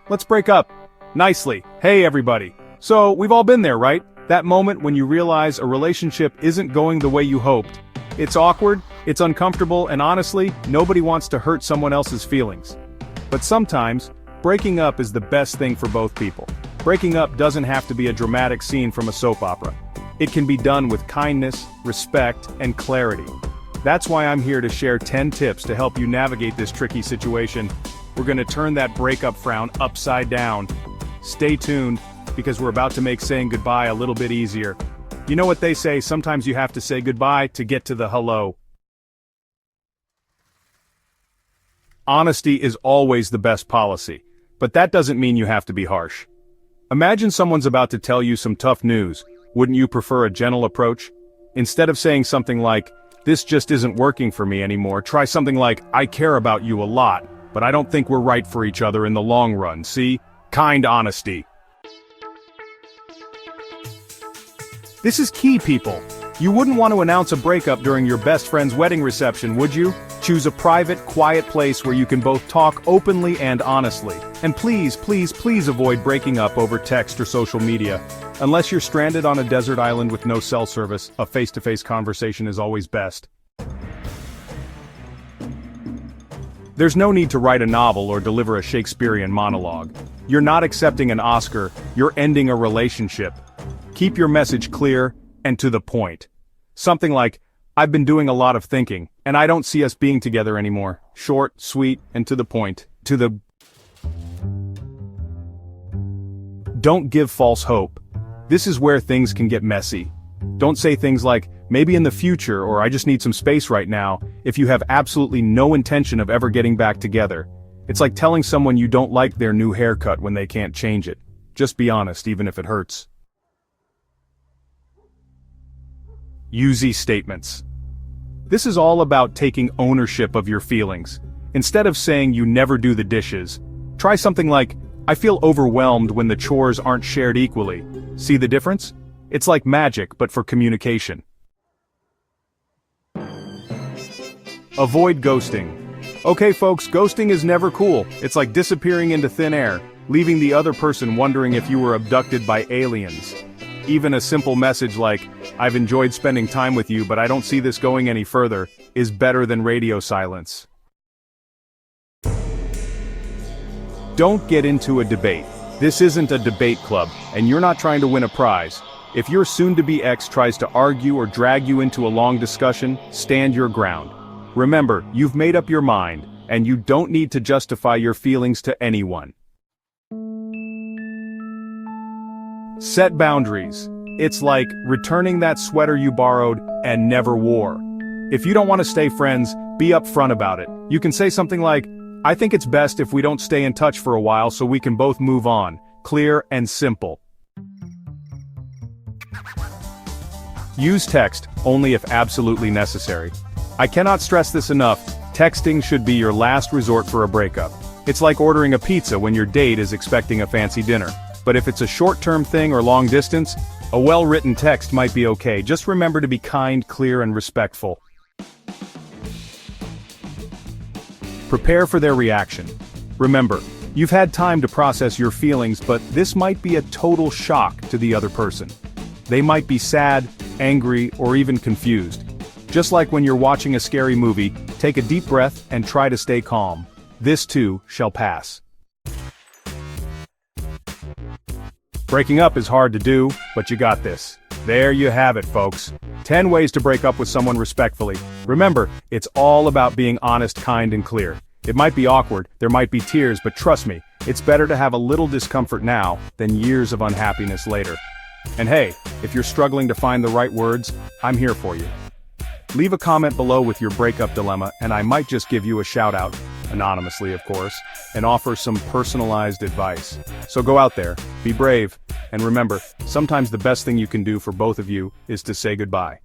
let's break up. Nicely. Hey everybody. So, we've all been there, right? That moment when you realize a relationship isn't going the way you hoped. It's awkward, it's uncomfortable, and honestly, nobody wants to hurt someone else's feelings. But sometimes, breaking up is the best thing for both people. Breaking up doesn't have to be a dramatic scene from a soap opera. It can be done with kindness, respect, and clarity. That's why I'm here to share 10 tips to help you navigate this tricky situation. We're gonna turn that breakup frown upside down. Stay tuned, because we're about to make saying goodbye a little bit easier. You know what they say, sometimes you have to say goodbye to get to the hello. Honesty is always the best policy, but that doesn't mean you have to be harsh. Imagine someone's about to tell you some tough news. Wouldn't you prefer a gentle approach? Instead of saying something like, "This just isn't working for me anymore," try something like, "I care about you a lot, but I don't think we're right for each other in the long run." See? Kind honesty. This is key, people. You wouldn't want to announce a breakup during your best friend's wedding reception, would you? Choose a private, quiet place where you can both talk openly and honestly. And please, please, please avoid breaking up over text or social media. Unless you're stranded on a desert island with no cell service, a face-to-face conversation is always best. There's no need to write a novel or deliver a Shakespearean monologue. You're not accepting an Oscar, you're ending a relationship. Keep your message clear and to the point. Something like, "I've been doing a lot of thinking, and I don't see us being together anymore." Short, sweet, and to the point. Don't give false hope. This is where things can get messy. Don't say things like, "Maybe in the future," or "I just need some space right now," if you have absolutely no intention of ever getting back together. It's like telling someone you don't like their new haircut when they can't change it. Just be honest, even if it hurts. Use these statements. This is all about taking ownership of your feelings. Instead of saying you never do the dishes, try something like, "I feel overwhelmed when the chores aren't shared equally." See the difference? It's like magic, but for communication. Avoid ghosting. Okay folks, ghosting is never cool. It's like disappearing into thin air, leaving the other person wondering if you were abducted by aliens. Even a simple message like, "I've enjoyed spending time with you but I don't see this going any further," is better than radio silence. Don't get into a debate. This isn't a debate club, and you're not trying to win a prize. If your soon-to-be ex tries to argue or drag you into a long discussion, stand your ground. Remember, you've made up your mind, and you don't need to justify your feelings to anyone. Set boundaries. It's like returning that sweater you borrowed and never wore. If you don't want to stay friends, be upfront about it. You can say something like, "I think it's best if we don't stay in touch for a while so we can both move on." Clear and simple. Use text only if absolutely necessary. I cannot stress this enough, texting should be your last resort for a breakup. It's like ordering a pizza when your date is expecting a fancy dinner. But if it's a short-term thing or long distance, a well-written text might be okay. Just remember to be kind, clear, and respectful. Prepare for their reaction. Remember, you've had time to process your feelings, but this might be a total shock to the other person. They might be sad, angry, or even confused. Just like when you're watching a scary movie, take a deep breath and try to stay calm. This too shall pass. Breaking up is hard to do, but you got this. There you have it, folks. 10 ways to break up with someone respectfully. Remember, it's all about being honest, kind, and clear. It might be awkward, there might be tears, but trust me, it's better to have a little discomfort now than years of unhappiness later. And hey, if you're struggling to find the right words, I'm here for you. Leave a comment below with your breakup dilemma, and I might just give you a shout-out, anonymously of course, and offer some personalized advice. So go out there, be brave, and remember, sometimes the best thing you can do for both of you is to say goodbye.